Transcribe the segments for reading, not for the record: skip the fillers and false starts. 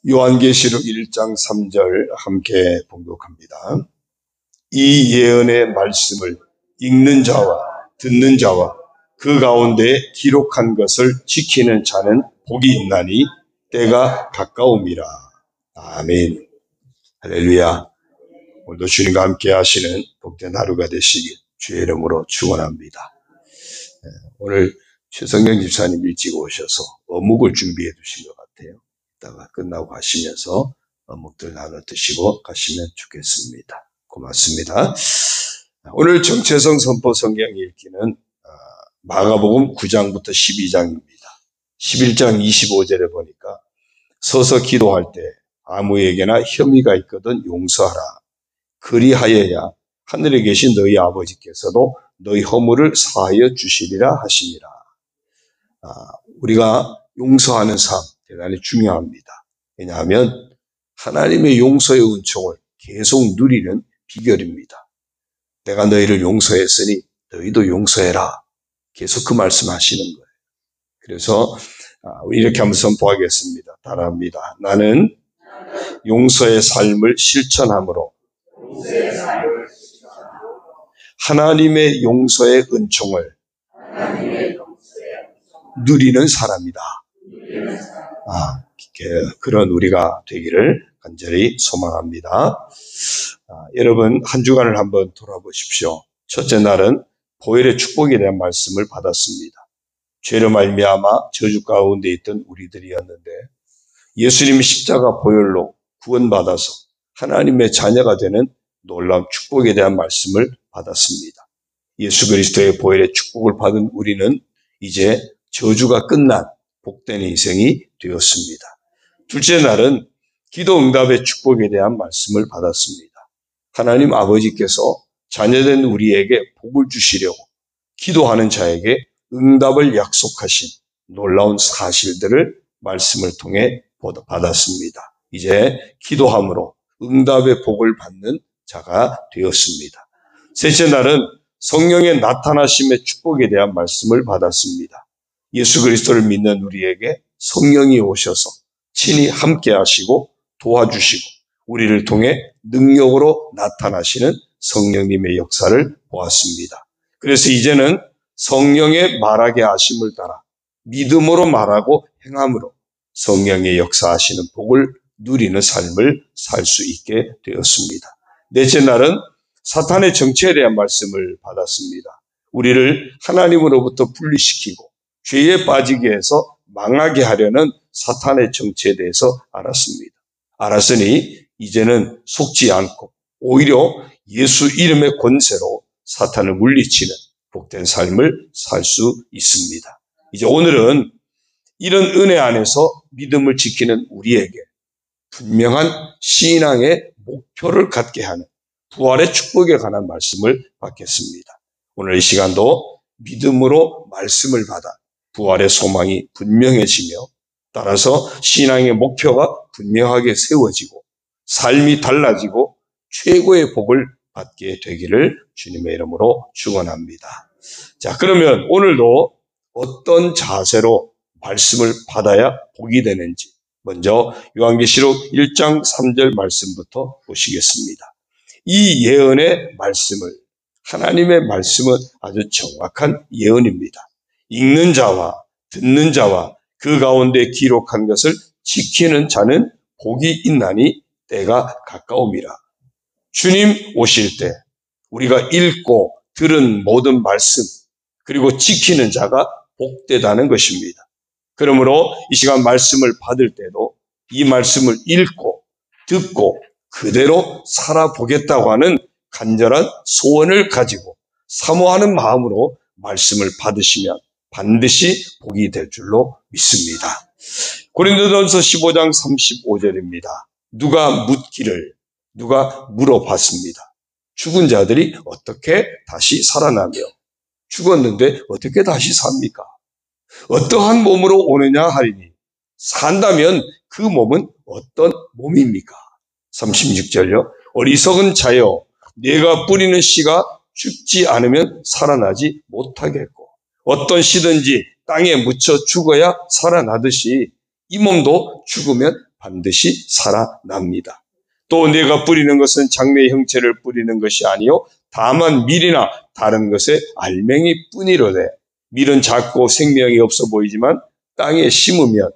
요한계시록 1장 3절 함께 봉독합니다. 이 예언의 말씀을 읽는 자와 듣는 자와 그 가운데 기록한 것을 지키는 자는 복이 있나니 때가 가까움이라. 아멘. 할렐루야. 오늘도 주님과 함께 하시는 복된 하루가 되시길 주의 이름으로 축원합니다. 오늘 최성경 집사님 일찍 오셔서 어묵을 준비해 두신 것 같아요. 이따가 끝나고 가시면서 어묵들 나눠 드시고 가시면 좋겠습니다. 고맙습니다. 오늘 정체성 선포 성경 읽기는 마가복음 9장부터 12장입니다. 11장 25절에 보니까 서서 기도할 때 아무에게나 혐의가 있거든 용서하라. 그리하여야 하늘에 계신 너희 아버지께서도 너희 허물을 사하여 주시리라 하시니라. 우리가 용서하는 삶 대단히 중요합니다. 왜냐하면 하나님의 용서의 은총을 계속 누리는 비결입니다. 내가 너희를 용서했으니 너희도 용서해라. 계속 그 말씀하시는 거예요. 그래서 이렇게 한번 선포하겠습니다. 따라합니다. 나는 용서의 삶을 실천함으로 하나님의 용서의 은총을 누리는 사람이다. 그런 우리가 되기를 간절히 소망합니다. 여러분 한 주간을 한번 돌아보십시오. 첫째 날은 보혈의 축복에 대한 말씀을 받았습니다. 죄로 말미암아 저주 가운데 있던 우리들이었는데 예수님이 십자가 보혈로 구원받아서 하나님의 자녀가 되는 놀라운 축복에 대한 말씀을 받았습니다. 예수 그리스도의 보혈의 축복을 받은 우리는 이제 저주가 끝난 복된 인생이 되었습니다. 둘째 날은 기도 응답의 축복에 대한 말씀을 받았습니다. 하나님 아버지께서 자녀된 우리에게 복을 주시려고 기도하는 자에게 응답을 약속하신 놀라운 사실들을 말씀을 통해 받았습니다. 이제 기도함으로 응답의 복을 받는 자가 되었습니다. 셋째 날은 성령의 나타나심의 축복에 대한 말씀을 받았습니다. 예수 그리스도를 믿는 우리에게 성령이 오셔서 친히 함께 하시고 도와주시고 우리를 통해 능력으로 나타나시는 성령님의 역사를 보았습니다. 그래서 이제는 성령의 말하게 하심을 따라 믿음으로 말하고 행함으로 성령의 역사하시는 복을 누리는 삶을 살 수 있게 되었습니다. 넷째 날은 사탄의 정체에 대한 말씀을 받았습니다. 우리를 하나님으로부터 분리시키고 죄에 빠지게 해서 망하게 하려는 사탄의 정체에 대해서 알았습니다. 알았으니 이제는 속지 않고 오히려 예수 이름의 권세로 사탄을 물리치는 복된 삶을 살 수 있습니다. 이제 오늘은 이런 은혜 안에서 믿음을 지키는 우리에게 분명한 신앙의 목표를 갖게 하는 부활의 축복에 관한 말씀을 받겠습니다. 오늘 이 시간도 믿음으로 말씀을 받아 부활의 소망이 분명해지며 따라서 신앙의 목표가 분명하게 세워지고 삶이 달라지고 최고의 복을 받게 되기를 주님의 이름으로 축원합니다. 자, 그러면 오늘도 어떤 자세로 말씀을 받아야 복이 되는지 먼저 요한계시록 1장 3절 말씀부터 보시겠습니다. 이 예언의 말씀을 하나님의 말씀은 아주 정확한 예언입니다. 읽는 자와 듣는 자와 그 가운데 기록한 것을 지키는 자는 복이 있나니 때가 가까움이라. 주님 오실 때 우리가 읽고 들은 모든 말씀 그리고 지키는 자가 복되다는 것입니다. 그러므로 이 시간 말씀을 받을 때도 이 말씀을 읽고 듣고 그대로 살아보겠다고 하는 간절한 소원을 가지고 사모하는 마음으로 말씀을 받으시면 반드시 복이 될 줄로 믿습니다. 고린도전서 15장 35절입니다. 누가 묻기를 누가 물어봤습니다. 죽은 자들이 어떻게 다시 살아나며 죽었는데 어떻게 다시 삽니까? 어떠한 몸으로 오느냐 하리니 산다면 그 몸은 어떤 몸입니까? 36절요. 어리석은 자여 내가 뿌리는 씨가 죽지 않으면 살아나지 못하겠고 어떤 씨든지 땅에 묻혀 죽어야 살아나듯이 이 몸도 죽으면 반드시 살아납니다. 또 내가 뿌리는 것은 장래의 형체를 뿌리는 것이 아니요 다만 밀이나 다른 것의 알맹이 뿐이로되 밀은 작고 생명이 없어 보이지만 땅에 심으면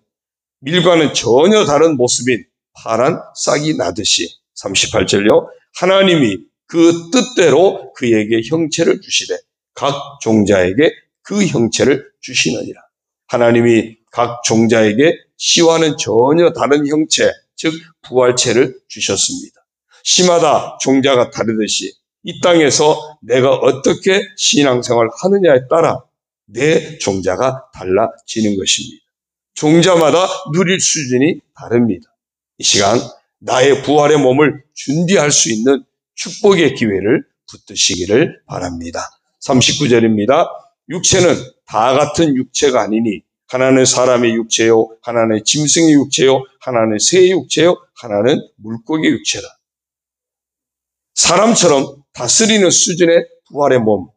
밀과는 전혀 다른 모습인 파란 싹이 나듯이 38절요 하나님이 그 뜻대로 그에게 형체를 주시되 각 종자에게 그 형체를 주시느니라. 하나님이 각 종자에게 씨와는 전혀 다른 형체, 즉 부활체를 주셨습니다. 씨마다 종자가 다르듯이 이 땅에서 내가 어떻게 신앙생활을 하느냐에 따라 내 종자가 달라지는 것입니다. 종자마다 누릴 수준이 다릅니다. 이 시간 나의 부활의 몸을 준비할 수 있는 축복의 기회를 붙드시기를 바랍니다. 39절입니다. 육체는 다 같은 육체가 아니니 하나는 사람의 육체요, 하나는 짐승의 육체요, 하나는 새의 육체요, 하나는 물고기의 육체다. 사람처럼 다스리는 수준의 부활의 몸,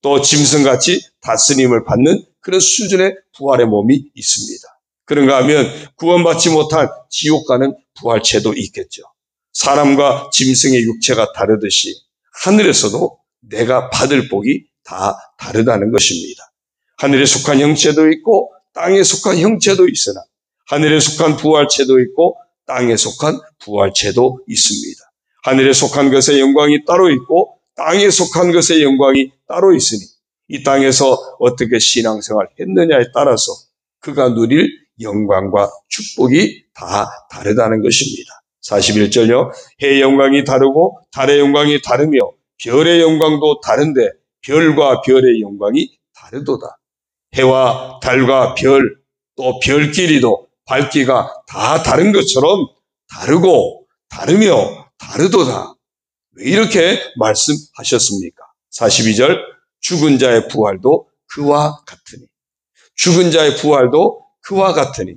또 짐승같이 다스림을 받는 그런 수준의 부활의 몸이 있습니다. 그런가 하면 구원받지 못한 지옥 가는 부활체도 있겠죠. 사람과 짐승의 육체가 다르듯이 하늘에서도 내가 받을 복이 다 다르다는 것입니다. 하늘에 속한 형체도 있고 땅에 속한 형체도 있으나 하늘에 속한 부활체도 있고 땅에 속한 부활체도 있습니다. 하늘에 속한 것의 영광이 따로 있고 땅에 속한 것의 영광이 따로 있으니 이 땅에서 어떻게 신앙생활을 했느냐에 따라서 그가 누릴 영광과 축복이 다 다르다는 것입니다. 41절요. 해의 영광이 다르고 달의 영광이 다르며 별의 영광도 다른데 별과 별의 영광이 다르도다. 해와 달과 별, 또 별끼리도 밝기가 다 다른 것처럼 다르고 다르며 다르도다. 왜 이렇게 말씀하셨습니까? 42절 죽은 자의 부활도 그와 같으니 죽은 자의 부활도 그와 같으니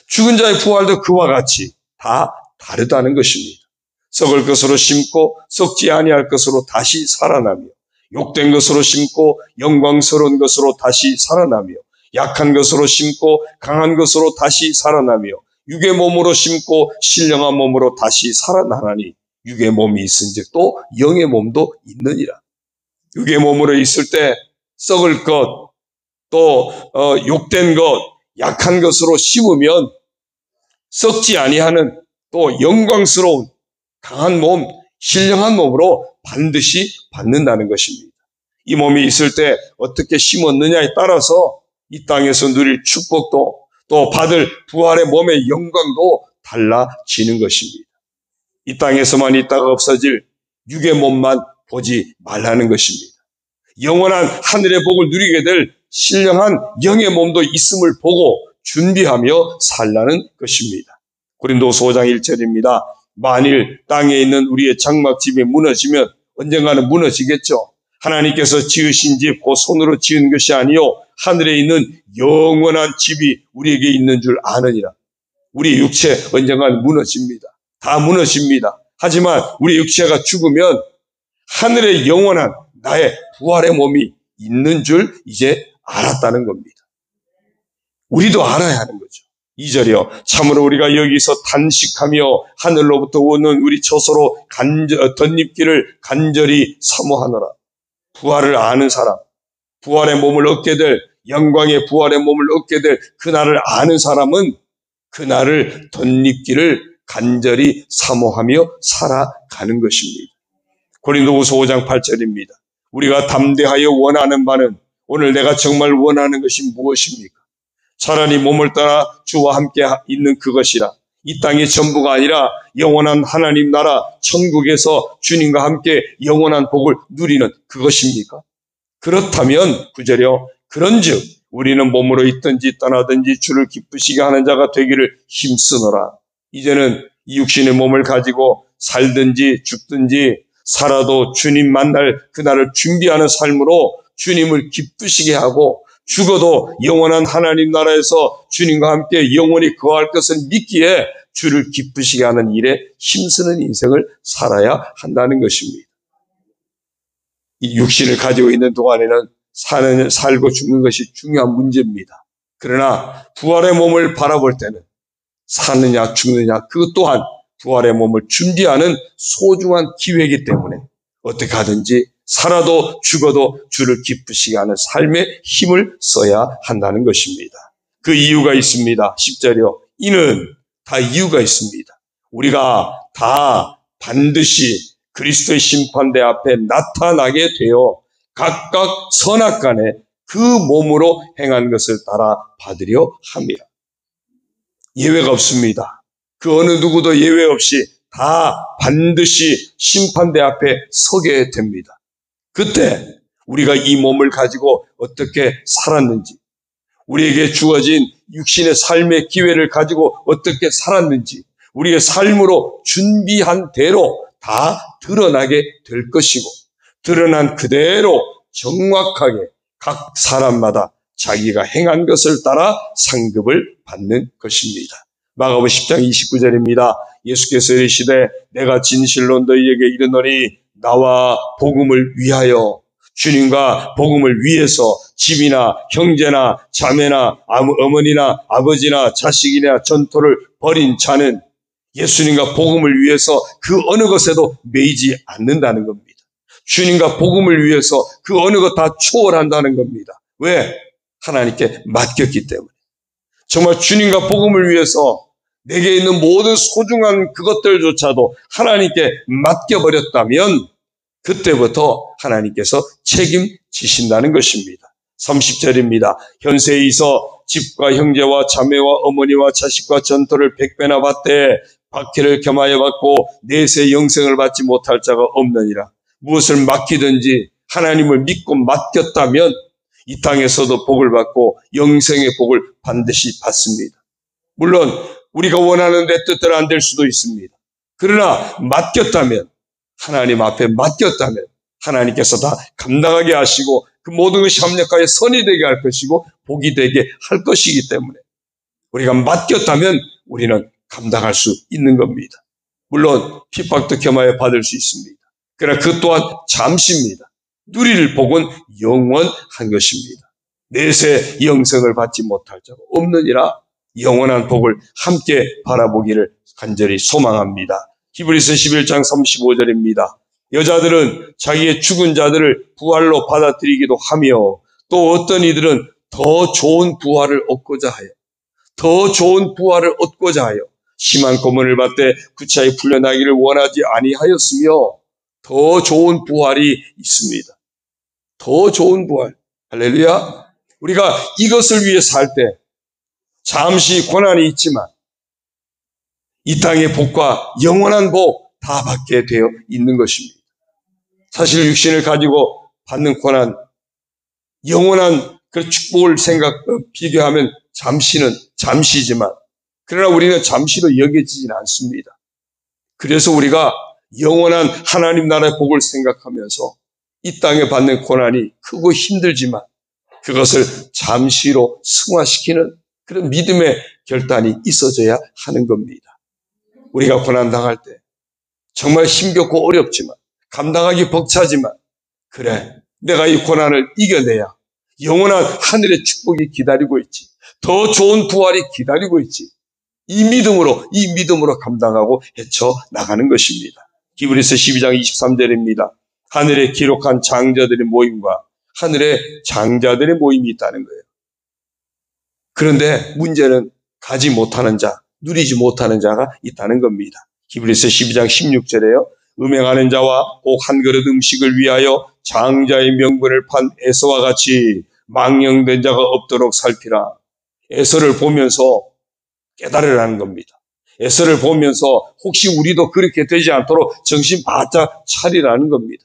죽은 자의 부활도 그와 같이 다 다르다는 것입니다. 썩을 것으로 심고 썩지 아니할 것으로 다시 살아나며 욕된 것으로 심고 영광스러운 것으로 다시 살아나며 약한 것으로 심고 강한 것으로 다시 살아나며 육의 몸으로 심고 신령한 몸으로 다시 살아나나니 육의 몸이 있은즉 또 영의 몸도 있느니라. 육의 몸으로 있을 때 썩을 것, 또 욕된 것, 약한 것으로 심으면 썩지 아니하는 또 영광스러운 강한 몸, 신령한 몸으로 반드시 받는다는 것입니다. 이 몸이 있을 때 어떻게 심었느냐에 따라서 이 땅에서 누릴 축복도 또 받을 부활의 몸의 영광도 달라지는 것입니다. 이 땅에서만 있다가 없어질 육의 몸만 보지 말라는 것입니다. 영원한 하늘의 복을 누리게 될 신령한 영의 몸도 있음을 보고 준비하며 살라는 것입니다. 고린도서 5장 1절입니다. 만일 땅에 있는 우리의 장막집이 무너지면 언젠가는 무너지겠죠. 하나님께서 지으신 집, 그 손으로 지은 것이 아니요 하늘에 있는 영원한 집이 우리에게 있는 줄 아느니라. 우리 육체 언젠가는 무너집니다. 다 무너집니다. 하지만 우리 육체가 죽으면 하늘의 영원한 나의 부활의 몸이 있는 줄 이제 알았다는 겁니다. 우리도 알아야 하는 거죠. 2절이요. 참으로 우리가 여기서 단식하며 하늘로부터 오는 우리 처소로 덧입기를 간절히 사모하노라. 부활을 아는 사람, 부활의 몸을 얻게 될 영광의 부활의 몸을 얻게 될 그날을 아는 사람은 그날을 덧입기를 간절히 사모하며 살아가는 것입니다. 고린도후서 5장 8절입니다. 우리가 담대하여 원하는 바는 오늘 내가 정말 원하는 것이 무엇입니까? 차라리 몸을 떠나 주와 함께 있는 그것이라. 이 땅의 전부가 아니라 영원한 하나님 나라 천국에서 주님과 함께 영원한 복을 누리는 그것입니까? 그렇다면 9절이요. 그런즉 우리는 몸으로 있든지 떠나든지 주를 기쁘시게 하는 자가 되기를 힘쓰노라. 이제는 이 육신의 몸을 가지고 살든지 죽든지 살아도 주님 만날 그날을 준비하는 삶으로 주님을 기쁘시게 하고 죽어도 영원한 하나님 나라에서 주님과 함께 영원히 거할 것을 믿기에 주를 기쁘시게 하는 일에 힘쓰는 인생을 살아야 한다는 것입니다. 이 육신을 가지고 있는 동안에는 살고 죽는 것이 중요한 문제입니다. 그러나 부활의 몸을 바라볼 때는 사느냐 죽느냐 그것 또한 부활의 몸을 준비하는 소중한 기회이기 때문에 어떻게 하든지 살아도 죽어도 주를 기쁘시게 하는 삶의 힘을 써야 한다는 것입니다. 그 이유가 있습니다. 10절이요. 이는 다 이유가 있습니다. 우리가 다 반드시 그리스도의 심판대 앞에 나타나게 되어 각각 선악간에 그 몸으로 행한 것을 따라 받으려 함이라. 예외가 없습니다. 그 어느 누구도 예외 없이 다 반드시 심판대 앞에 서게 됩니다. 그때 우리가 이 몸을 가지고 어떻게 살았는지, 우리에게 주어진 육신의 삶의 기회를 가지고 어떻게 살았는지, 우리의 삶으로 준비한 대로 다 드러나게 될 것이고, 드러난 그대로 정확하게 각 사람마다 자기가 행한 것을 따라 상급을 받는 것입니다. 마가복음 10장 29절입니다. 예수께서 이르시되 내가 진실로 너희에게 이르노니 나와 복음을 위하여, 주님과 복음을 위해서 집이나 형제나 자매나 어머니나 아버지나 자식이나 전토를 벌인 자는 예수님과 복음을 위해서 그 어느 것에도 매이지 않는다는 겁니다. 주님과 복음을 위해서 그 어느 것 다 초월한다는 겁니다. 왜? 하나님께 맡겼기 때문에. 정말 주님과 복음을 위해서 내게 있는 모든 소중한 그것들조차도 하나님께 맡겨버렸다면 그때부터 하나님께서 책임지신다는 것입니다. 30절입니다. 현세에 있어 집과 형제와 자매와 어머니와 자식과 전토를 100배나 받되 박해를 겸하여 받고 내세 영생을 받지 못할 자가 없느니라. 무엇을 맡기든지 하나님을 믿고 맡겼다면 이 땅에서도 복을 받고 영생의 복을 반드시 받습니다. 물론 우리가 원하는 내 뜻대로 안 될 수도 있습니다. 그러나 맡겼다면, 하나님 앞에 맡겼다면 하나님께서 다 감당하게 하시고 그 모든 것이 합력하여 선이 되게 할 것이고 복이 되게 할 것이기 때문에 우리가 맡겼다면 우리는 감당할 수 있는 겁니다. 물론 핍박도 겸하여 받을 수 있습니다. 그러나 그 또한 잠시입니다. 누릴 복은 영원한 것입니다. 내세 영생을 받지 못할 자가 없느니라. 영원한 복을 함께 바라보기를 간절히 소망합니다. 히브리서 11장 35절입니다. 여자들은 자기의 죽은 자들을 부활로 받아들이기도 하며 또 어떤 이들은 더 좋은 부활을 얻고자 하여 심한 고문을 받되 구차히 풀려나기를 원하지 아니하였으며 더 좋은 부활이 있습니다. 더 좋은 부활. 할렐루야. 우리가 이것을 위해 살 때 잠시 고난이 있지만 이 땅의 복과 영원한 복 다 받게 되어 있는 것입니다. 사실 육신을 가지고 받는 고난, 영원한 그 축복을 비교하면 잠시지만 그러나 우리는 잠시로 여겨지진 않습니다. 그래서 우리가 영원한 하나님 나라의 복을 생각하면서 이 땅에 받는 고난이 크고 힘들지만 그것을 잠시로 승화시키는 그런 믿음의 결단이 있어져야 하는 겁니다. 우리가 고난당할 때 정말 힘겹고 어렵지만 감당하기 벅차지만 그래 내가 이 고난을 이겨내야 영원한 하늘의 축복이 기다리고 있지. 더 좋은 부활이 기다리고 있지. 이 믿음으로 감당하고 헤쳐나가는 것입니다. 히브리서 12장 23절입니다. 하늘에 기록한 장자들의 모임과 하늘에 장자들의 모임이 있다는 거예요. 그런데 문제는 가지 못하는 자, 누리지 못하는 자가 있다는 겁니다. 히브리서 12장 16절에요. 음행하는 자와 꼭 한 그릇 음식을 위하여 장자의 명분을 판 에서와 같이 망령된 자가 없도록 살피라. 에서를 보면서 깨달으라는 겁니다. 에서를 보면서 혹시 우리도 그렇게 되지 않도록 정신 바짝 차리라는 겁니다.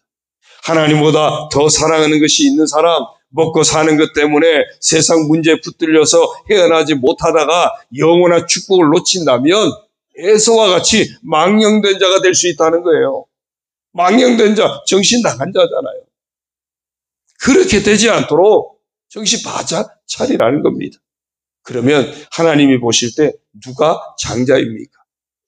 하나님보다 더 사랑하는 것이 있는 사람, 먹고 사는 것 때문에 세상 문제에 붙들려서 헤어나지 못하다가 영원한 축복을 놓친다면 에서와 같이 망령된 자가 될 수 있다는 거예요. 망령된 자, 정신 나간 자잖아요. 그렇게 되지 않도록 정신 바짝 차리라는 겁니다. 그러면 하나님이 보실 때 누가 장자입니까?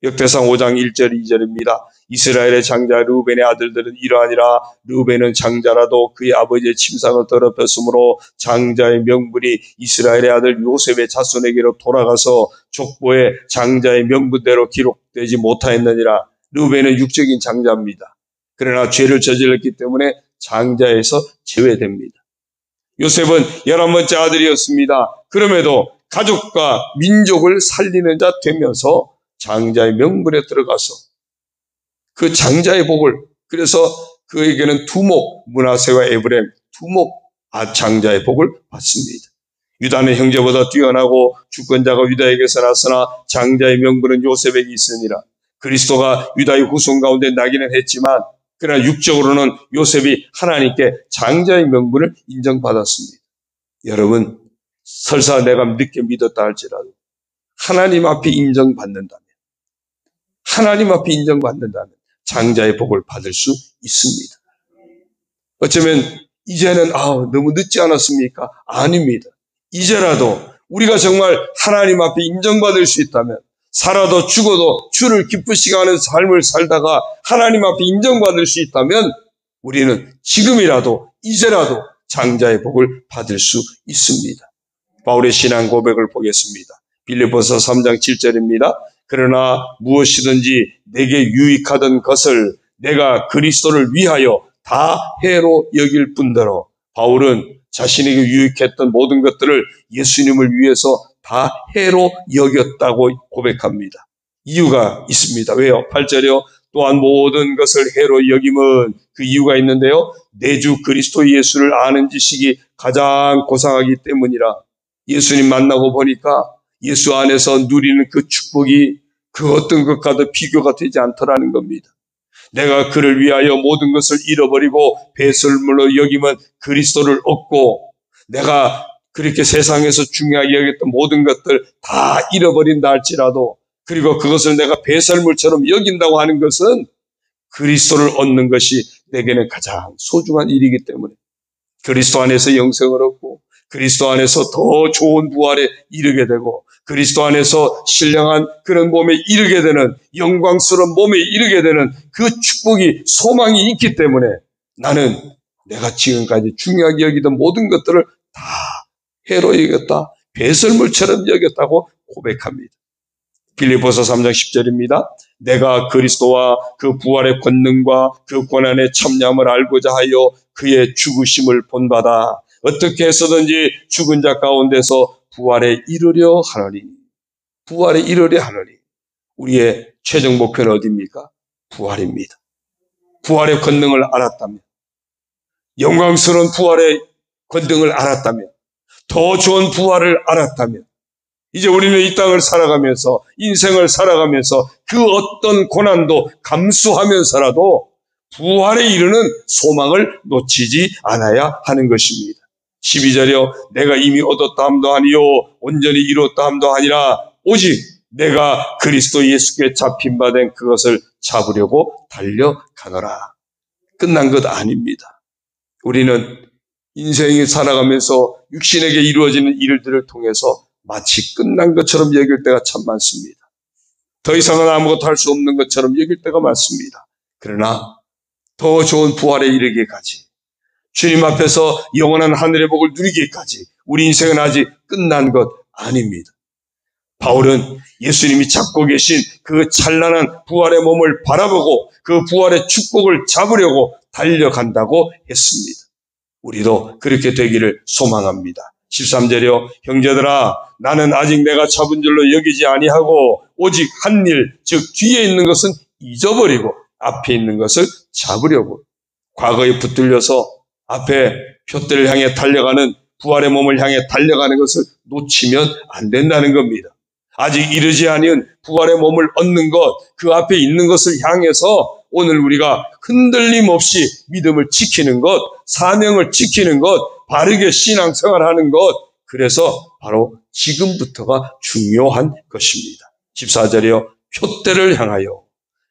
역대상 5장 1절 2절입니다. 이스라엘의 장자 르우벤의 아들들은 이러하니라. 르우벤은 장자라도 그의 아버지의 침상을 더럽혔으므로 장자의 명분이 이스라엘의 아들 요셉의 자손에게로 돌아가서 족보에 장자의 명분대로 기록되지 못하였느니라. 르우벤은 육적인 장자입니다. 그러나 죄를 저질렀기 때문에 장자에서 제외됩니다. 요셉은 11번째 아들이었습니다. 그럼에도 가족과 민족을 살리는 자 되면서 장자의 명분에 들어가서 그 장자의 복을, 그래서 그에게는 두목, 므낫세와 에브라임 두목 장자의 복을 받습니다. 유다는 형제보다 뛰어나고 주권자가 유다에게서 났으나 장자의 명분은 요셉에게 있으니라. 그리스도가 유다의 후손 가운데 나기는 했지만 그러나 육적으로는 요셉이 하나님께 장자의 명분을 인정받았습니다. 여러분, 설사 내가 늦게 믿었다 할지라도 하나님 앞에 인정받는다면 장자의 복을 받을 수 있습니다. 어쩌면 이제는 너무 늦지 않았습니까? 아닙니다. 이제라도 우리가 정말 하나님 앞에 인정받을 수 있다면, 살아도 죽어도 주를 기쁘시게 하는 삶을 살다가 하나님 앞에 인정받을 수 있다면 우리는 지금이라도 이제라도 장자의 복을 받을 수 있습니다. 바울의 신앙 고백을 보겠습니다. 빌립보서 3장 7절입니다. 그러나 무엇이든지 내게 유익하던 것을 내가 그리스도를 위하여 다 해로 여길 뿐더러, 바울은 자신에게 유익했던 모든 것들을 예수님을 위해서 다 해로 여겼다고 고백합니다. 이유가 있습니다. 왜요? 8절이요. 또한 모든 것을 해로 여김은, 그 이유가 있는데요. 내 주 그리스도 예수를 아는 지식이 가장 고상하기 때문이라. 예수님 만나고 보니까 예수 안에서 누리는 그 축복이 그 어떤 것과도 비교가 되지 않더라는 겁니다. 내가 그를 위하여 모든 것을 잃어버리고 배설물로 여기면 그리스도를 얻고, 내가 그렇게 세상에서 중요하게 여겼던 모든 것들 다 잃어버린다 할지라도, 그리고 그것을 내가 배설물처럼 여긴다고 하는 것은 그리스도를 얻는 것이 내게는 가장 소중한 일이기 때문에 그리스도 안에서 영생을 얻고, 그리스도 안에서 더 좋은 부활에 이르게 되고, 그리스도 안에서 신령한 그런 몸에 이르게 되는, 영광스러운 몸에 이르게 되는 그 축복이, 소망이 있기 때문에 나는 내가 지금까지 중요하게 여기던 모든 것들을 다 해로 여겼다, 배설물처럼 여겼다고 고백합니다. 빌립보서 3장 10절입니다. 내가 그리스도와 그 부활의 권능과 그 고난의 참념을 알고자 하여 그의 죽으심을 본받아 어떻게 해서든지 죽은 자 가운데서 부활에 이르려 하노니. 부활에 이르려 하노니. 우리의 최종 목표는 어디입니까? 부활입니다. 부활의 권능을 알았다면, 영광스러운 부활의 권능을 알았다면, 더 좋은 부활을 알았다면, 이제 우리는 이 땅을 살아가면서, 인생을 살아가면서 그 어떤 고난도 감수하면서라도 부활에 이르는 소망을 놓치지 않아야 하는 것입니다. 12절이요. 내가 이미 얻었다 함도 아니요 온전히 이뤘다 함도 아니라 오직 내가 그리스도 예수께 잡힌 바 된 그것을 잡으려고 달려가노라. 끝난 것 아닙니다. 우리는 인생을 살아가면서 육신에게 이루어지는 일들을 통해서 마치 끝난 것처럼 여길 때가 참 많습니다. 더 이상은 아무것도 할 수 없는 것처럼 여길 때가 많습니다. 그러나 더 좋은 부활에 이르기까지, 주님 앞에서 영원한 하늘의 복을 누리기까지 우리 인생은 아직 끝난 것 아닙니다. 바울은 예수님이 잡고 계신 그 찬란한 부활의 몸을 바라보고 그 부활의 축복을 잡으려고 달려간다고 했습니다. 우리도 그렇게 되기를 소망합니다. 13절이요. 형제들아, 나는 아직 내가 잡은 줄로 여기지 아니하고 오직 한 일, 즉 뒤에 있는 것은 잊어버리고 앞에 있는 것을 잡으려고, 과거에 붙들려서 앞에 표대를 향해 달려가는, 부활의 몸을 향해 달려가는 것을 놓치면 안 된다는 겁니다. 아직 이르지 아니한 부활의 몸을 얻는 것, 그 앞에 있는 것을 향해서 오늘 우리가 흔들림 없이 믿음을 지키는 것, 사명을 지키는 것, 바르게 신앙생활하는 것, 그래서 바로 지금부터가 중요한 것입니다. 14절이요. 표대를 향하여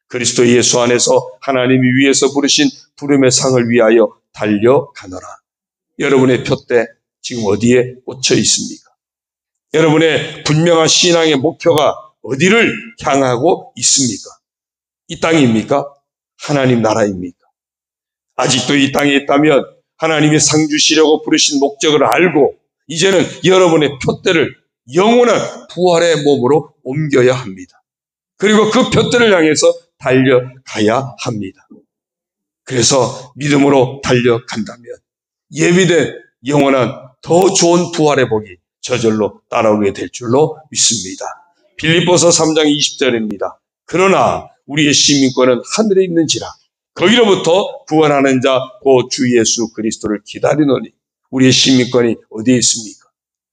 그리스도 예수 안에서 하나님이 위에서 부르신 부름의 상을 위하여 달려가노라. 여러분의 표대 지금 어디에 꽂혀 있습니까? 여러분의 분명한 신앙의 목표가 어디를 향하고 있습니까? 이 땅입니까? 하나님 나라입니까? 아직도 이 땅에 있다면 하나님의 상 주시려고 부르신 목적을 알고 이제는 여러분의 표대를 영원한 부활의 몸으로 옮겨야 합니다. 그리고 그 표대를 향해서 달려가야 합니다. 그래서 믿음으로 달려간다면 예비된 영원한 더 좋은 부활의 복이 저절로 따라오게 될 줄로 믿습니다. 빌립보서 3장 20절입니다. 그러나 우리의 시민권은 하늘에 있는지라 거기로부터 구원하는 자 곧 주 예수 그리스도를 기다리노니 우리의 시민권이 어디에 있습니까?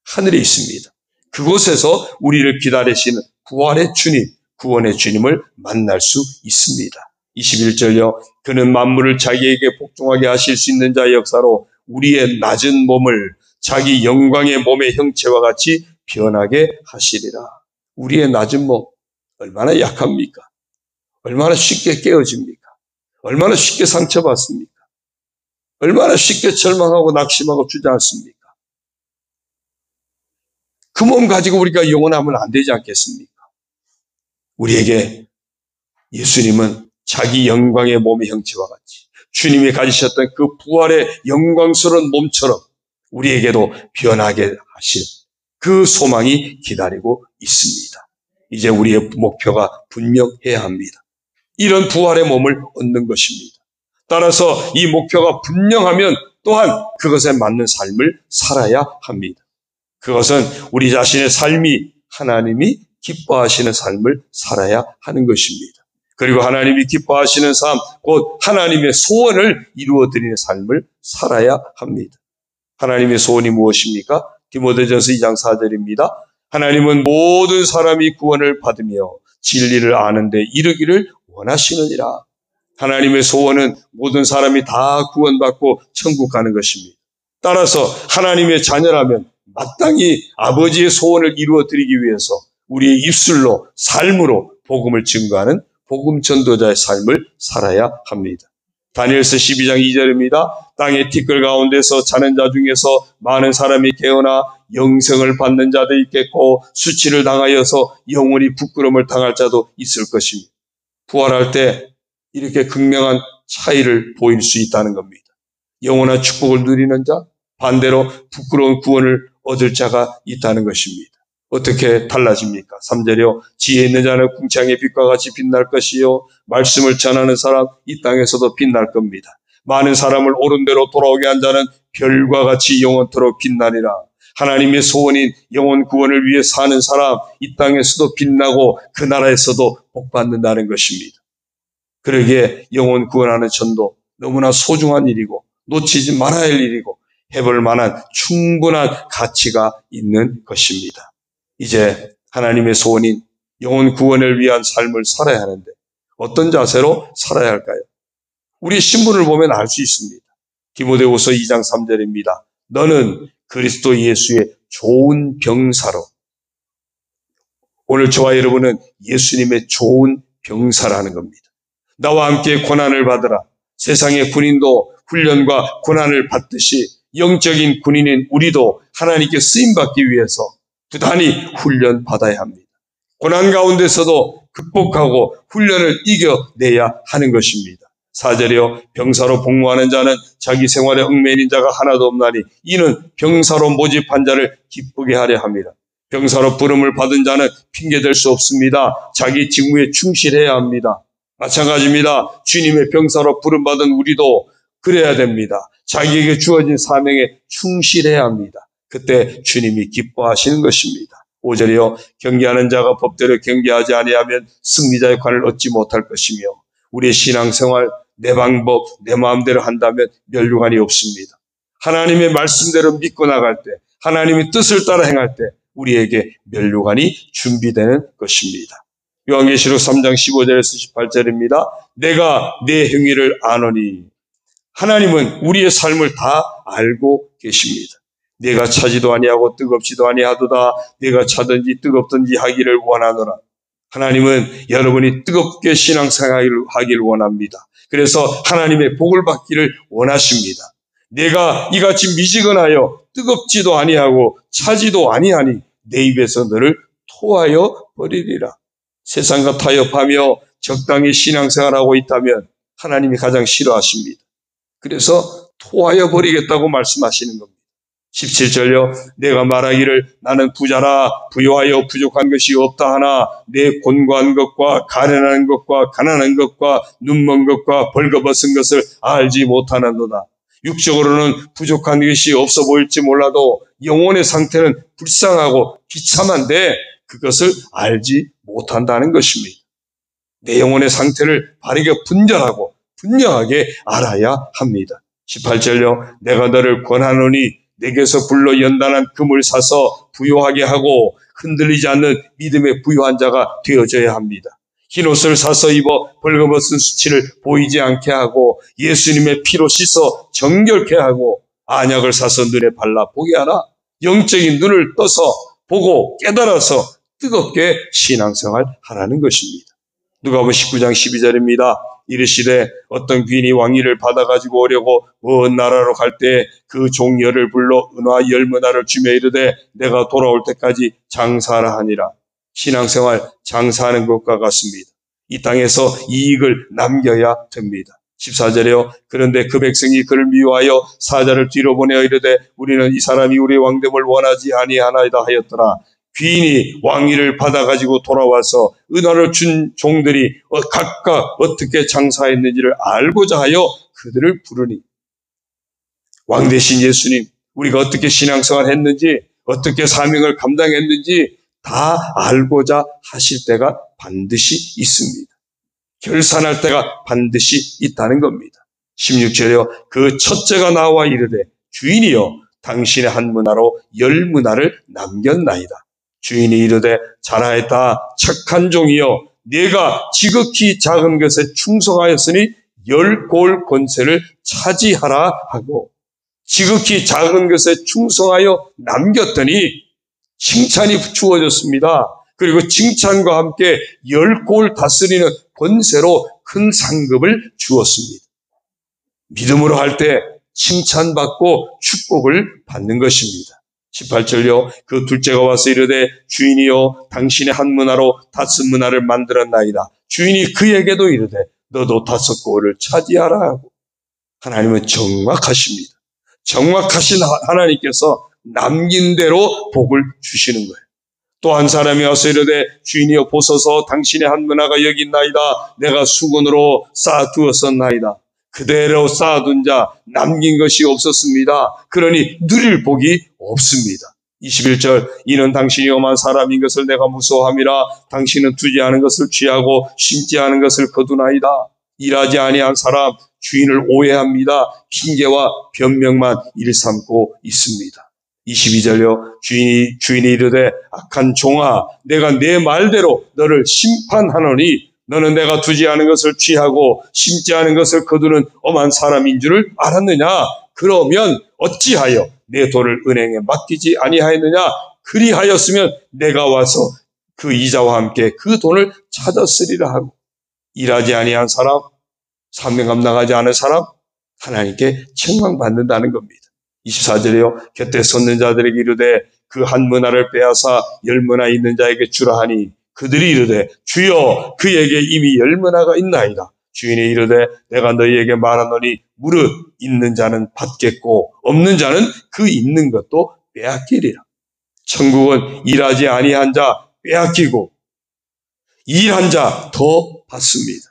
하늘에 있습니다. 그곳에서 우리를 기다리시는 부활의 주님, 구원의 주님을 만날 수 있습니다. 21절요. 그는 만물을 자기에게 복종하게 하실 수 있는 자의 역사로 우리의 낮은 몸을 자기 영광의 몸의 형체와 같이 변하게 하시리라. 우리의 낮은 몸 얼마나 약합니까? 얼마나 쉽게 깨어집니까? 얼마나 쉽게 상처받습니까? 얼마나 쉽게 절망하고 낙심하고 주저앉습니까? 그 몸 가지고 우리가 영원하면 안 되지 않겠습니까? 우리에게 예수님은 자기 영광의 몸의 형체와 같이 주님이 가지셨던 그 부활의 영광스러운 몸처럼 우리에게도 변하게 하실 그 소망이 기다리고 있습니다. 이제 우리의 목표가 분명해야 합니다. 이런 부활의 몸을 얻는 것입니다. 따라서 이 목표가 분명하면 또한 그것에 맞는 삶을 살아야 합니다. 그것은 우리 자신의 삶이 하나님이 기뻐하시는 삶을 살아야 하는 것입니다. 그리고 하나님이 기뻐하시는 삶, 곧 하나님의 소원을 이루어드리는 삶을 살아야 합니다. 하나님의 소원이 무엇입니까? 디모데전서 2장 4절입니다. 하나님은 모든 사람이 구원을 받으며 진리를 아는 데 이르기를 원하시느니라. 하나님의 소원은 모든 사람이 다 구원받고 천국 가는 것입니다. 따라서 하나님의 자녀라면 마땅히 아버지의 소원을 이루어드리기 위해서 우리의 입술로 삶으로 복음을 증거하는 복음 전도자의 삶을 살아야 합니다. 다니엘서 12장 2절입니다. 땅의 티끌 가운데서 자는 자 중에서 많은 사람이 깨어나 영생을 받는 자도 있겠고 수치를 당하여서 영원히 부끄러움을 당할 자도 있을 것입니다. 부활할 때 이렇게 극명한 차이를 보일 수 있다는 겁니다. 영원한 축복을 누리는 자, 반대로 부끄러운 구원을 얻을 자가 있다는 것입니다. 어떻게 달라집니까? 3절이요. 지혜 있는 자는 궁창의 빛과 같이 빛날 것이요. 말씀을 전하는 사람 이 땅에서도 빛날 겁니다. 많은 사람을 옳은 대로 돌아오게 한 자는 별과 같이 영원토록 빛나리라. 하나님의 소원인 영원 구원을 위해 사는 사람 이 땅에서도 빛나고 그 나라에서도 복받는다는 것입니다. 그러기에 영원 구원하는 전도 너무나 소중한 일이고 놓치지 말아야 할 일이고 해볼 만한 충분한 가치가 있는 것입니다. 이제 하나님의 소원인 영혼 구원을 위한 삶을 살아야 하는데 어떤 자세로 살아야 할까요? 우리 신분을 보면 알 수 있습니다. 디모데후서 2장 3절입니다. 너는 그리스도 예수의 좋은 병사로. 오늘 저와 여러분은 예수님의 좋은 병사라는 겁니다. 나와 함께 고난을 받으라. 세상의 군인도 훈련과 고난을 받듯이 영적인 군인인 우리도 하나님께 쓰임받기 위해서 부단히 훈련받아야 합니다. 고난 가운데서도 극복하고 훈련을 이겨내야 하는 것입니다. 4절이요. 병사로 복무하는 자는 자기 생활에 얽매인 자가 하나도 없나니 이는 병사로 모집한 자를 기쁘게 하려 합니다. 병사로 부름을 받은 자는 핑계댈 수 없습니다. 자기 직무에 충실해야 합니다. 마찬가지입니다. 주님의 병사로 부름받은 우리도 그래야 됩니다. 자기에게 주어진 사명에 충실해야 합니다. 그때 주님이 기뻐하시는 것입니다. 5절이요. 경계하는 자가 법대로 경계하지 아니하면 승리자의 관을 얻지 못할 것이며 우리의 신앙생활 내 방법 내 마음대로 한다면 면류관이 없습니다. 하나님의 말씀대로 믿고 나갈 때 하나님의 뜻을 따라 행할 때 우리에게 면류관이 준비되는 것입니다. 요한계시록 3장 15절에서 18절입니다. 내가 내 행위를 아노니 하나님은 우리의 삶을 다 알고 계십니다. 내가 차지도 아니하고 뜨겁지도 아니하도다. 내가 차든지 뜨겁든지 하기를 원하노라. 하나님은 여러분이 뜨겁게 신앙생활을 하기를 원합니다. 그래서 하나님의 복을 받기를 원하십니다. 내가 이같이 미지근하여 뜨겁지도 아니하고 차지도 아니하니 내 입에서 너를 토하여 버리리라. 세상과 타협하며 적당히 신앙생활하고 있다면 하나님이 가장 싫어하십니다. 그래서 토하여 버리겠다고 말씀하시는 겁니다. 17절요. 내가 말하기를 나는 부자라 부요하여 부족한 것이 없다 하나 내 곤고한 것과 가련한 것과 가난한 것과 눈먼 것과 벌거벗은 것을 알지 못하는도다. 육적으로는 부족한 것이 없어 보일지 몰라도 영혼의 상태는 불쌍하고 비참한데 그것을 알지 못한다는 것입니다. 내 영혼의 상태를 바르게 분별하고 분명하게 알아야 합니다. 18절요. 내가 너를 권하노니 내게서 불러 연단한 금을 사서 부요하게 하고 흔들리지 않는 믿음의 부요한 자가 되어져야 합니다. 흰옷을 사서 입어 벌거벗은 수치를 보이지 않게 하고 예수님의 피로 씻어 정결케 하고 안약을 사서 눈에 발라 보게 하라. 영적인 눈을 떠서 보고 깨달아서 뜨겁게 신앙생활 하라는 것입니다. 누가복음 19장 12절입니다. 이르시되 어떤 귀인이 왕위를 받아가지고 오려고 먼 나라로 갈 때 그 종열을 불러 은화 10문화를 주며 이르되 내가 돌아올 때까지 장사하라 하니라. 신앙생활 장사하는 것과 같습니다. 이 땅에서 이익을 남겨야 됩니다. 14절에요. 그런데 그 백성이 그를 미워하여 사자를 뒤로 보내어 이르되 우리는 이 사람이 우리의 왕됨을 원하지 아니하나이다 하였더라. 귀인이 왕위를 받아가지고 돌아와서 은화를 준 종들이 각각 어떻게 장사했는지를 알고자 하여 그들을 부르니 왕 대신 예수님 우리가 어떻게 신앙생활 했는지 어떻게 사명을 감당했는지 다 알고자 하실 때가 반드시 있습니다. 결산할 때가 반드시 있다는 겁니다. 16절에요. 그 첫째가 나와 이르되 주인이여 당신의 한 문화로 10문화를 남겼나이다. 주인이 이르되 잘하였다 착한 종이여 네가 지극히 작은 것에 충성하였으니 10골 권세를 차지하라 하고 지극히 작은 것에 충성하여 남겼더니 칭찬이 주어졌습니다. 그리고 칭찬과 함께 10골 다스리는 권세로 큰 상급을 주었습니다. 믿음으로 할 때 칭찬받고 축복을 받는 것입니다. 18절요. 그 둘째가 와서 이르되 주인이여 당신의 한 문화로 5문화를 만들었나이다. 주인이 그에게도 이르되 너도 5골을 차지하라 하고 하나님은 정확하십니다. 정확하신 하나님께서 남긴 대로 복을 주시는 거예요. 또 한 사람이 와서 이르되 주인이여 보소서 당신의 한 문화가 여기 있나이다. 내가 수건으로 쌓아두었었나이다. 그대로 쌓아둔 자 남긴 것이 없었습니다. 그러니 누릴 복이 없습니다. 21절 이는 당신이 엄한 사람인 것을 내가 무서워함이라. 당신은 두지 않은 것을 취하고 심지 않은 것을 거두나이다. 일하지 아니한 사람 주인을 오해합니다. 핑계와 변명만 일삼고 있습니다. 22절요. 주인이 이르되 악한 종아 내가 내 말대로 너를 심판하노니 너는 내가 두지 않은 것을 취하고 심지 않은 것을 거두는 엄한 사람인 줄을 알았느냐? 그러면 어찌하여 내 돈을 은행에 맡기지 아니하였느냐? 그리하였으면 내가 와서 그 이자와 함께 그 돈을 찾았으리라 하고 일하지 아니한 사람, 사명 감당하지 않은 사람 하나님께 책망받는다는 겁니다. 24절에요. 곁에 섰는 자들에게 이르되 그 한 문화를 빼앗아 10문화 있는 자에게 주라 하니 그들이 이르되 주여 그에게 이미 10문화가 있나이다. 주인이 이르되 내가 너희에게 말하노니 무릇 있는 자는 받겠고 없는 자는 그 있는 것도 빼앗기리라. 천국은 일하지 아니한 자 빼앗기고 일한 자 더 받습니다.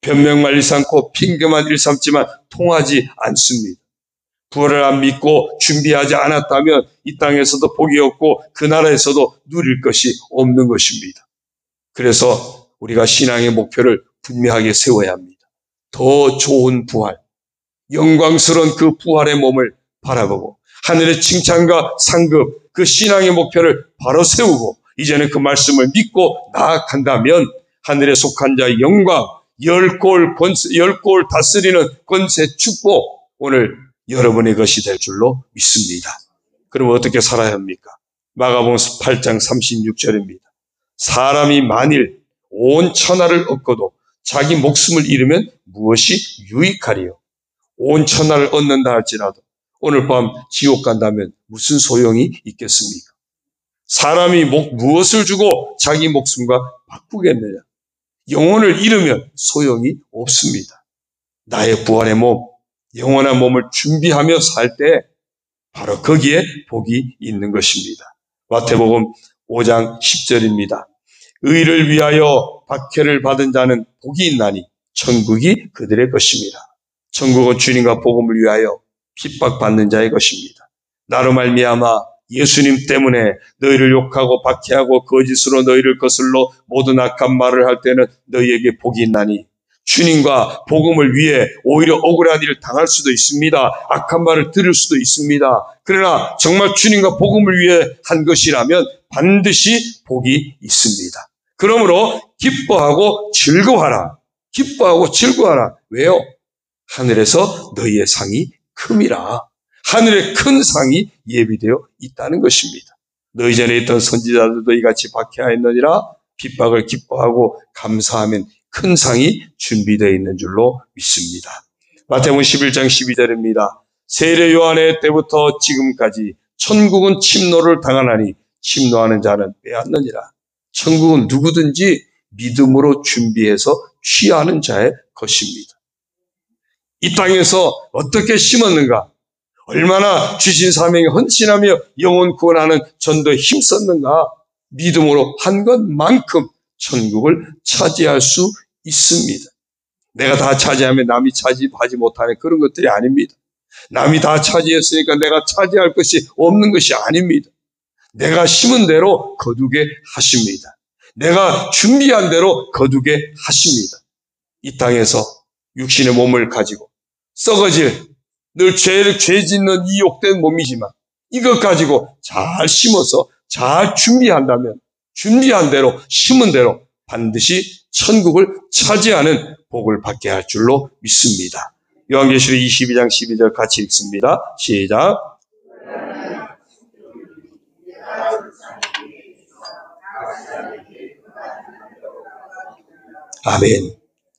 변명만 일삼고 핑계만 일삼지만 통하지 않습니다. 부활을 안 믿고 준비하지 않았다면 이 땅에서도 복이 없고 그 나라에서도 누릴 것이 없는 것입니다. 그래서 우리가 신앙의 목표를 분명하게 세워야 합니다. 더 좋은 부활, 영광스러운 그 부활의 몸을 바라보고 하늘의 칭찬과 상급, 그 신앙의 목표를 바로 세우고 이제는 그 말씀을 믿고 나아간다면 하늘에 속한 자의 영광, 10골 다스리는 권세 축복 오늘 여러분의 것이 될 줄로 믿습니다. 그럼 어떻게 살아야 합니까? 마가복음 8장 36절입니다. 사람이 만일 온 천하를 얻고도 자기 목숨을 잃으면 무엇이 유익하리요? 온 천하를 얻는다 할지라도 오늘 밤 지옥 간다면 무슨 소용이 있겠습니까? 사람이 무엇을 주고 자기 목숨과 바꾸겠느냐? 영혼을 잃으면 소용이 없습니다. 나의 부활의 몸, 영원한 몸을 준비하며 살 때 바로 거기에 복이 있는 것입니다. 마태복음 5장 10절입니다. 의를 위하여 박해를 받은 자는 복이 있나니 천국이 그들의 것입니다. 천국은 주님과 복음을 위하여 핍박받는 자의 것입니다. 나로 말미암아 예수님 때문에 너희를 욕하고 박해하고 거짓으로 너희를 거슬러 모든 악한 말을 할 때는 너희에게 복이 있나니 주님과 복음을 위해 오히려 억울한 일을 당할 수도 있습니다. 악한 말을 들을 수도 있습니다. 그러나 정말 주님과 복음을 위해 한 것이라면 반드시 복이 있습니다. 그러므로 기뻐하고 즐거워하라. 기뻐하고 즐거워하라. 왜요? 하늘에서 너희의 상이 큼이라. 하늘에 큰 상이 예비되어 있다는 것입니다. 너희 전에 있던 선지자들도 이같이 박해하였느니라. 핍박을 기뻐하고 감사하면 큰 상이 준비되어 있는 줄로 믿습니다. 마태복음 11장 12절입니다. 세례 요한의 때부터 지금까지 천국은 침노를 당하나니 침노하는 자는 빼앗느니라. 천국은 누구든지 믿음으로 준비해서 취하는 자의 것입니다. 이 땅에서 어떻게 심었는가? 얼마나 주신 사명에 헌신하며 영혼 구원하는 전도에 힘썼는가? 믿음으로 한 것만큼 천국을 차지할 수 있습니다. 내가 다 차지하면 남이 차지하지 못하는 그런 것들이 아닙니다. 남이 다 차지했으니까 내가 차지할 것이 없는 것이 아닙니다. 내가 심은 대로 거두게 하십니다. 내가 준비한 대로 거두게 하십니다. 이 땅에서 육신의 몸을 가지고 썩어질 늘 죄 짓는 이 욕된 몸이지만 이것 가지고 잘 심어서 잘 준비한다면 준비한 대로 심은 대로 반드시 천국을 차지하는 복을 받게 할 줄로 믿습니다. 요한계시록 22장 12절 같이 읽습니다. 시작. 아멘.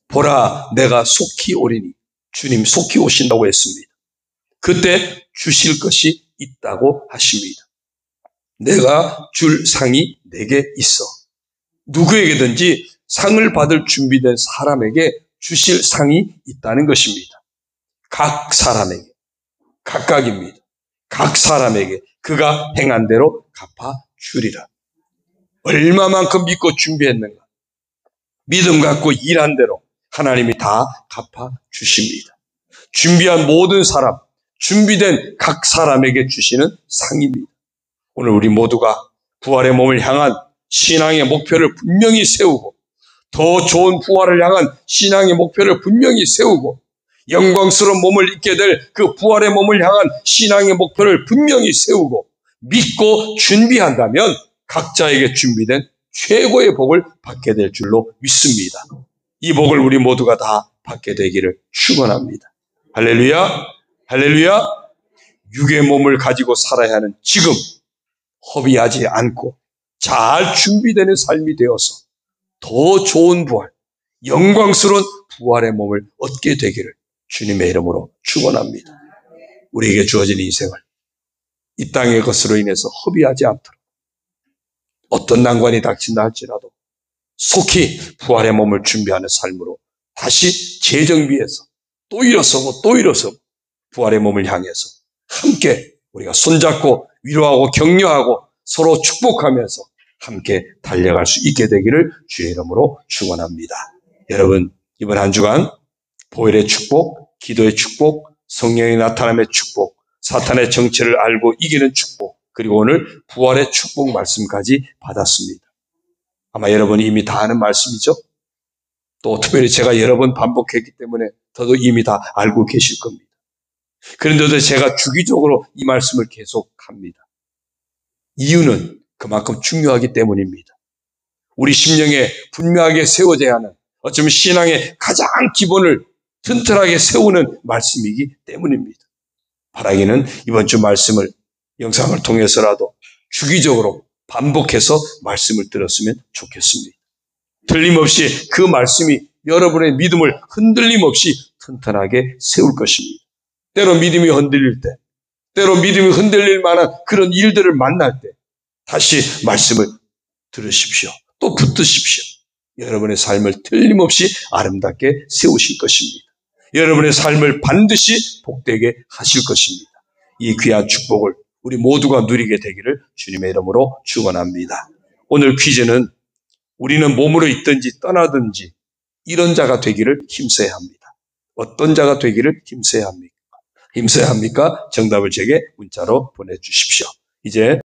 보라, 내가 속히 오리니. 주님 속히 오신다고 했습니다. 그때 주실 것이 있다고 하십니다. 내가 줄 상이 내게 있어. 누구에게든지 상을 받을 준비된 사람에게 주실 상이 있다는 것입니다. 각 사람에게, 각각입니다. 각 사람에게 그가 행한 대로 갚아 주리라. 얼마만큼 믿고 준비했는가? 믿음 갖고 일한 대로 하나님이 다 갚아 주십니다. 준비한 모든 사람, 준비된 각 사람에게 주시는 상입니다. 오늘 우리 모두가 부활의 몸을 향한 신앙의 목표를 분명히 세우고 더 좋은 부활을 향한 신앙의 목표를 분명히 세우고 영광스러운 몸을 입게 될 그 부활의 몸을 향한 신앙의 목표를 분명히 세우고 믿고 준비한다면 각자에게 준비된 최고의 복을 받게 될 줄로 믿습니다. 이 복을 우리 모두가 다 받게 되기를 축원합니다. 할렐루야, 할렐루야. 육의 몸을 가지고 살아야 하는 지금 허비하지 않고 잘 준비되는 삶이 되어서 더 좋은 부활, 영광스러운 부활의 몸을 얻게 되기를 주님의 이름으로 축원합니다. 우리에게 주어진 인생을 이 땅의 것으로 인해서 허비하지 않도록 어떤 난관이 닥친다 할지라도 속히 부활의 몸을 준비하는 삶으로 다시 재정비해서 또 일어서고 또 일어서고 부활의 몸을 향해서 함께 우리가 손잡고 위로하고 격려하고 서로 축복하면서 함께 달려갈 수 있게 되기를 주의 이름으로 축원합니다. 여러분, 이번 한 주간 보혈의 축복, 기도의 축복, 성령의 나타남의 축복, 사탄의 정체를 알고 이기는 축복, 그리고 오늘 부활의 축복 말씀까지 받았습니다. 아마 여러분이 이미 다 아는 말씀이죠. 또 특별히 제가 여러 번 반복했기 때문에 더더욱 이미 다 알고 계실 겁니다. 그런데도 제가 주기적으로 이 말씀을 계속합니다. 이유는 그만큼 중요하기 때문입니다. 우리 심령에 분명하게 세워져야 하는 어쩌면 신앙의 가장 기본을 튼튼하게 세우는 말씀이기 때문입니다. 바라기는 이번 주 말씀을 영상을 통해서라도 주기적으로 반복해서 말씀을 들었으면 좋겠습니다. 틀림없이 그 말씀이 여러분의 믿음을 흔들림 없이 튼튼하게 세울 것입니다. 때로 믿음이 흔들릴 때, 때로 믿음이 흔들릴 만한 그런 일들을 만날 때 다시 말씀을 들으십시오. 또 붙드십시오. 여러분의 삶을 틀림없이 아름답게 세우실 것입니다. 여러분의 삶을 반드시 복되게 하실 것입니다. 이 귀한 축복을 우리 모두가 누리게 되기를 주님의 이름으로 축원합니다. 오늘 퀴즈는 우리는 몸으로 있든지 떠나든지 이런 자가 되기를 힘써야 합니다. 어떤 자가 되기를 힘써야 합니까? 정답을 제게 문자로 보내주십시오. 이제